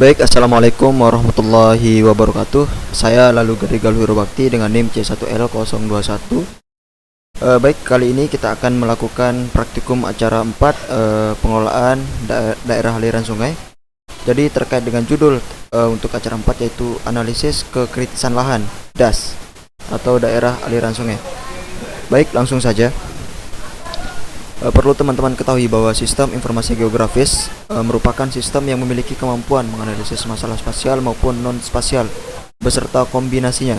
Baik, assalamualaikum warahmatullahi wabarakatuh. Saya Lalu Gede Galuh Bakti dengan NIM C1L021. Baik, kali ini kita akan melakukan praktikum acara 4 pengelolaan daerah aliran sungai. Jadi terkait dengan judul untuk acara 4 yaitu analisis kekritisan lahan (DAS) atau daerah aliran sungai. Baik, langsung saja. Perlu teman-teman ketahui bahwa sistem informasi geografis merupakan sistem yang memiliki kemampuan menganalisis masalah spasial maupun non-spasial beserta kombinasinya.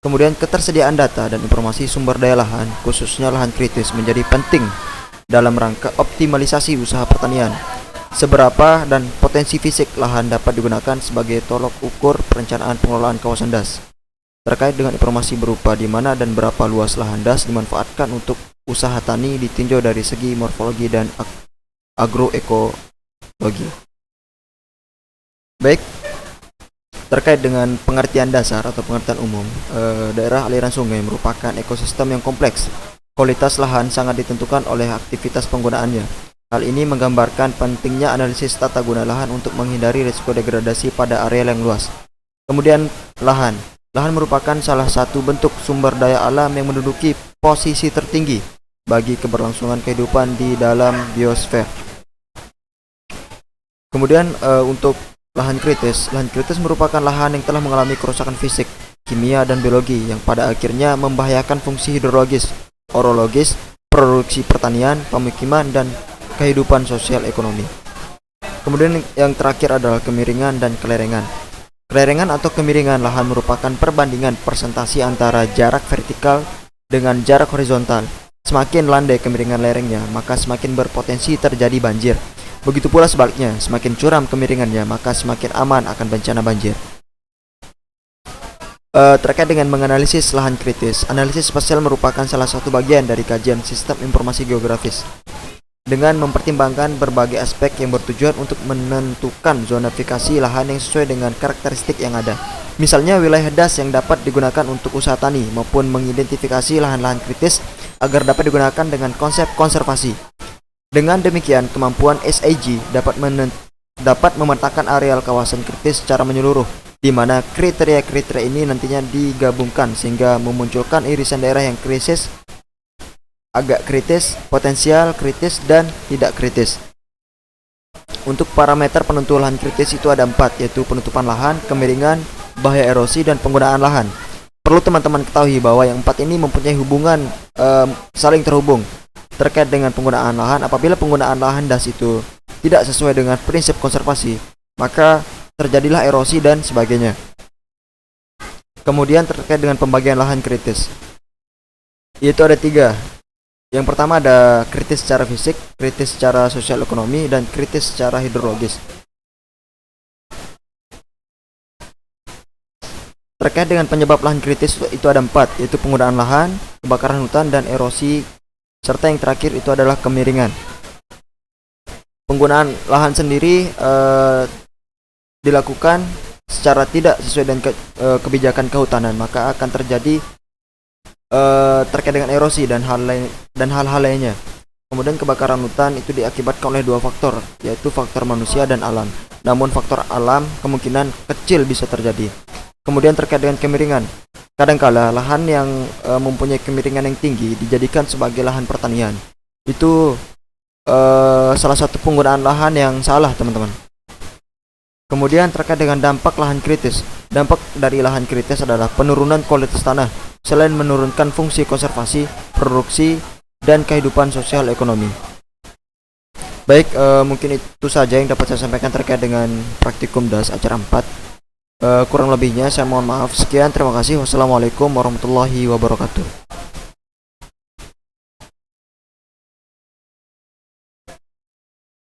Kemudian ketersediaan data dan informasi sumber daya lahan, khususnya lahan kritis, menjadi penting dalam rangka optimalisasi usaha pertanian. Seberapa dan potensi fisik lahan dapat digunakan sebagai tolok ukur perencanaan pengelolaan kawasan DAS. Terkait dengan informasi berupa di mana dan berapa luas lahan DAS dimanfaatkan untuk usaha tani ditinjau dari segi morfologi dan agroekologi. Baik, terkait dengan pengertian dasar atau pengertian umum, daerah aliran sungai merupakan ekosistem yang kompleks. Kualitas lahan sangat ditentukan oleh aktivitas penggunaannya. Hal ini menggambarkan pentingnya analisis tata guna lahan untuk menghindari risiko degradasi pada area yang luas. Kemudian lahan merupakan salah satu bentuk sumber daya alam yang menduduki posisi tertinggi bagi keberlangsungan kehidupan di dalam biosfer. Kemudian untuk lahan kritis merupakan lahan yang telah mengalami kerusakan fisik, kimia, dan biologi yang pada akhirnya membahayakan fungsi hidrologis, orologis, produksi pertanian, pemukiman, dan kehidupan sosial ekonomi. Kemudian yang terakhir adalah kemiringan dan kelerengan. Kelerengan atau kemiringan lahan merupakan perbandingan persentasi antara jarak vertikal dengan jarak horizontal. Semakin landai kemiringan lerengnya, maka semakin berpotensi terjadi banjir. Begitu pula sebaliknya, semakin curam kemiringannya, maka semakin aman akan bencana banjir. Terkait dengan menganalisis lahan kritis, analisis spasial merupakan salah satu bagian dari kajian sistem informasi geografis. Dengan mempertimbangkan berbagai aspek yang bertujuan untuk menentukan zonifikasi lahan yang sesuai dengan karakteristik yang ada. Misalnya wilayah DAS yang dapat digunakan untuk usaha tani maupun mengidentifikasi lahan-lahan kritis agar dapat digunakan dengan konsep konservasi. Dengan demikian, kemampuan SAG dapat memetakan areal kawasan kritis secara menyeluruh, di mana kriteria-kriteria ini nantinya digabungkan sehingga memunculkan irisan daerah yang krisis, agak kritis, potensial kritis, dan tidak kritis. Untuk parameter penentu lahan kritis itu ada 4, yaitu penutupan lahan, kemiringan, bahaya erosi, dan penggunaan lahan. Perlu teman-teman ketahui bahwa yang 4 ini mempunyai hubungan saling terhubung. Terkait dengan penggunaan lahan, apabila penggunaan lahan DAS itu tidak sesuai dengan prinsip konservasi, maka terjadilah erosi dan sebagainya. Kemudian terkait dengan pembagian lahan kritis, yaitu ada 3. Yang pertama ada kritis secara fisik, kritis secara sosial ekonomi, dan kritis secara hidrologis. Terkait dengan penyebab lahan kritis itu ada 4, yaitu penggunaan lahan, kebakaran hutan, dan erosi, serta yang terakhir itu adalah kemiringan. Penggunaan lahan sendiri dilakukan secara tidak sesuai dengan kebijakan kehutanan, maka akan terjadi terkait dengan erosi dan hal-hal lainnya. Kemudian kebakaran hutan itu diakibatkan oleh 2 faktor, yaitu faktor manusia dan alam. Namun faktor alam kemungkinan kecil bisa terjadi. Kemudian terkait dengan kemiringan, kadangkala lahan yang mempunyai kemiringan yang tinggi dijadikan sebagai lahan pertanian. Itu salah satu penggunaan lahan yang salah, teman-teman. Kemudian terkait dengan dampak lahan kritis. Dampak dari lahan kritis adalah penurunan kualitas tanah, selain menurunkan fungsi konservasi, produksi, dan kehidupan sosial ekonomi. Baik, mungkin itu saja yang dapat saya sampaikan terkait dengan praktikum DAS acara 4. Kurang lebihnya saya mohon maaf. Sekian, terima kasih. Wassalamualaikum warahmatullahi wabarakatuh.